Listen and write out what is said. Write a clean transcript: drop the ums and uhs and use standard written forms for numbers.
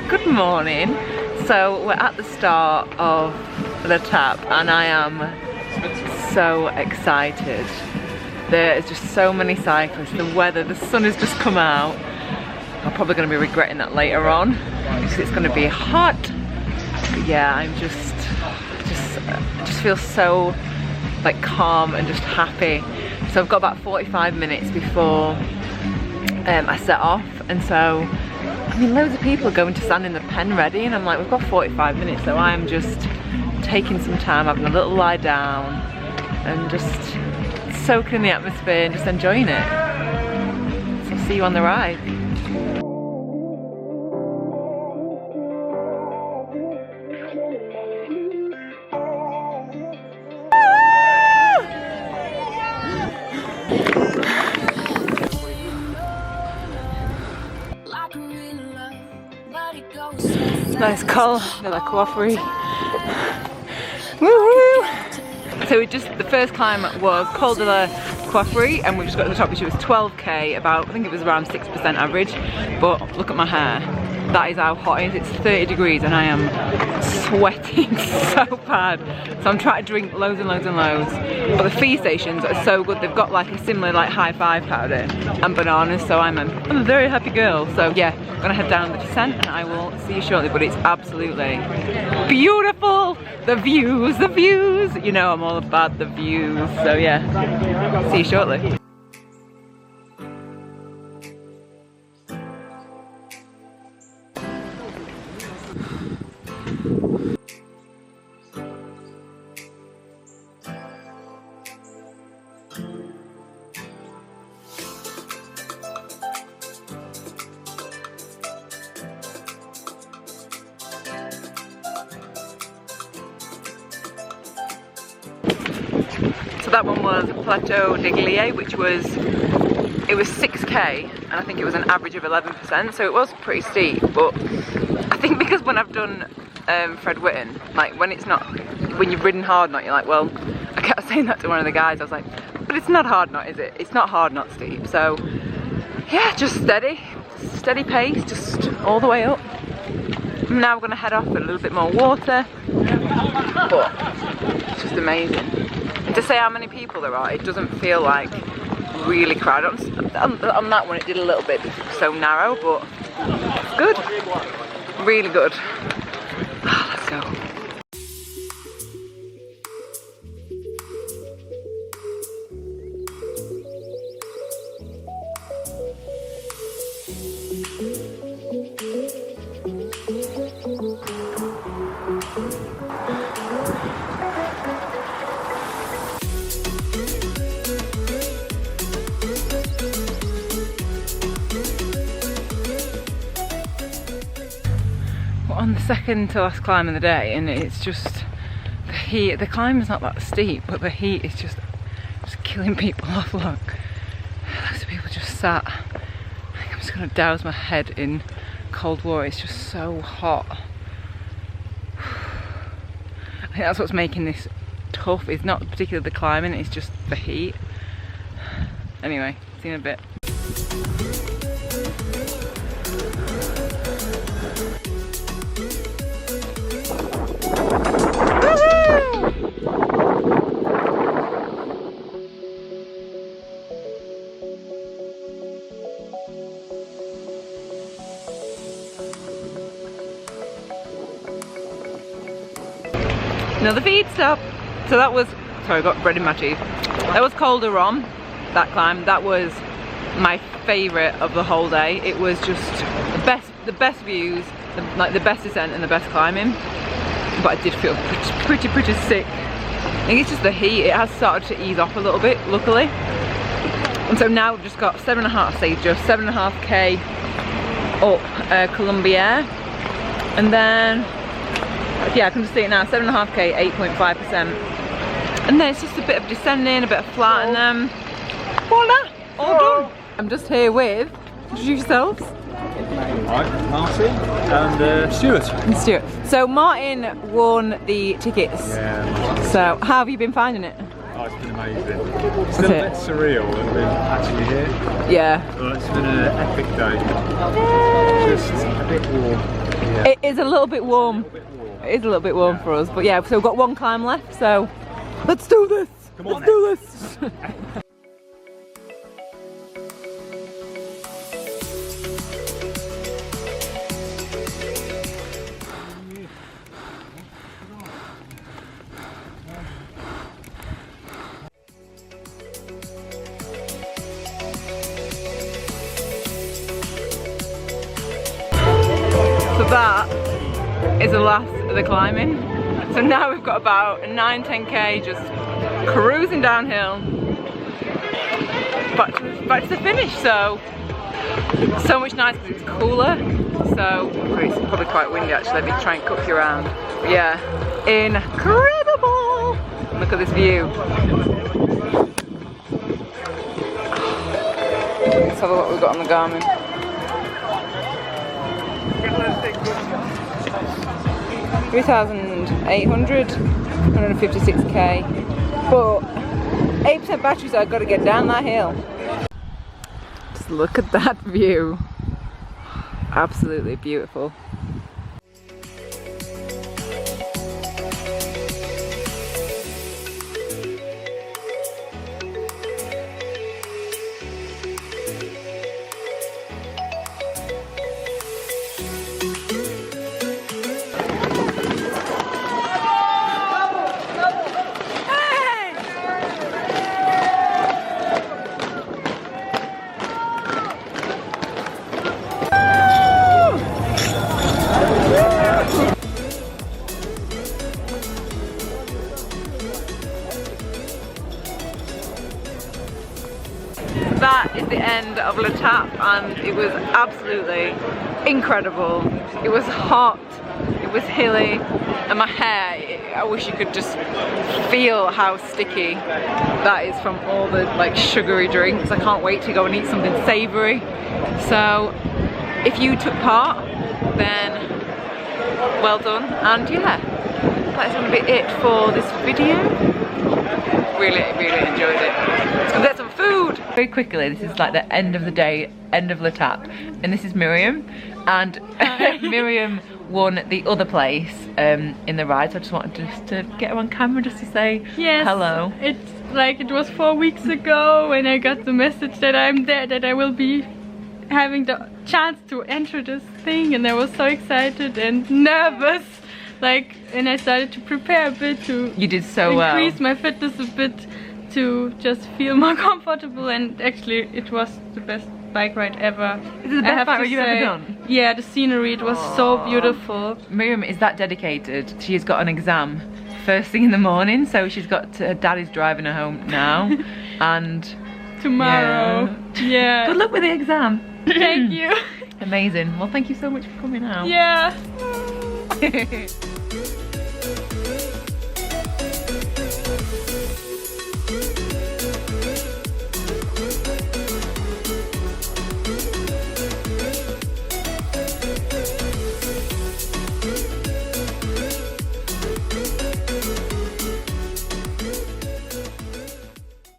Good morning. So we're at the start of the tap and I am so excited. There is just so many cyclists, the weather, the sun has just come out. I'm probably going to be regretting that later on because it's going to be hot. But yeah, I just feel so like calm and just happy. So I've got about 45 minutes before I set off, and so I mean loads of people are going to stand in the pen ready, and I'm like, we've got 45 minutes, so I'm just taking some time, having a little lie down and just soaking in the atmosphere and just enjoying it. So I'll see you on the ride. Nice call de la Coifferie. Woohoo! So the first climb was Col de la Coifferie, and we just got to the top, which was 12k, about, I think it was around 6% average. But look at my hair. That is how hot it is. It's 30 degrees and I am sweating so bad. So I'm trying to drink loads and loads and loads. But the feed stations are so good. They've got like a similar like high five powder and bananas. So I'm a very happy girl. So yeah, I'm gonna head down the descent and I will see you shortly. But it's absolutely beautiful. The views, the views. You know I'm all about the views. So yeah, see you shortly. So that one was Plateau des Gliers, which was, it was 6k, and I think it was an average of 11%, so it was pretty steep. But I think because when I've done Fred Whitten, like when you've ridden hard knot, you're like, well, I kept saying that to one of the guys, I was like, but it's not hard knot, is it? It's not hard knot steep. So yeah, just steady pace, just all the way up. Now we're gonna head off with a little bit more water, but it's just amazing. And to say how many people there are, it doesn't feel like really crowded. On that one it did a little bit because it was so narrow, but it's good, really good. Let's go. On the second to last climb of the day, and it's just the heat. The climb is not that steep, but the heat is just killing people off. Look, lots of people just sat. I think I'm just gonna douse my head in cold water. It's just so hot. I think that's what's making this tough. It's not particularly the climbing, it's just the heat. Anyway, see you in a bit. Another feed stop. So that was, sorry, I got bread in my teeth. That was Col de Rome, that climb. That was my favourite of the whole day. It was just the best views, like the best descent and the best climbing. But I did feel pretty sick. I think it's just the heat. It has started to ease off a little bit, luckily. And so now we've just got 7.5, say just 7.5k up Colombière, and then yeah, I can just see it now, 7.5k, 8.5%. And then it's just a bit of descending, a bit of flat, and then voila, all done. I'm just here with, introduce yourselves. Hi, Martin and Stuart. So Martin won the tickets. Yeah. So how have you been finding it? Oh, it's been amazing. It's still a bit surreal that we're actually here. Yeah. But it's been an epic day. just a bit warm. Yeah. It is a little bit warm. It is a little bit warm for us, but yeah, so we've got one climb left, so let's do this! Come on, let's do this! So that is the last of the climbing. So now we've got about 9-10k just cruising downhill back to the finish. So much nicer because it's cooler. So it's probably quite windy actually. Let me try and cook you around. But yeah, incredible! Look at this view. Let's have a look what we've got on the Garmin. 3,800, 156k, but 8% battery, so I've got to get down that hill. Just look at that view. Absolutely beautiful. That is the end of Le Tap, and it was absolutely incredible. It was hot, it was hilly, and my hair, I wish you could just feel how sticky that is from all the like sugary drinks. I can't wait to go and eat something savoury. So if you took part, then well done, and yeah, that is going to be it for this video. Really enjoyed it. Let's go get some food! Very quickly, this is like the end of the day, end of Le Tap, and this is Miriam, and Miriam won the other place in the ride, so I just wanted to get her on camera just to say hello. It's like it was 4 weeks ago when I got the message that I'm there, that I will be having the chance to enter this thing, and I was so excited and nervous. Like, and I started to prepare a bit to increase my fitness a bit to just feel more comfortable, and actually it was the best bike ride ever. Is it the best bike ride you've ever done? Yeah, the scenery, it was so beautiful. Miriam is that dedicated. She's got an exam first thing in the morning, so she's got her daddy's driving her home now, and tomorrow. Yeah. Good luck with the exam. Thank you. Amazing. Well, thank you so much for coming out. Yeah.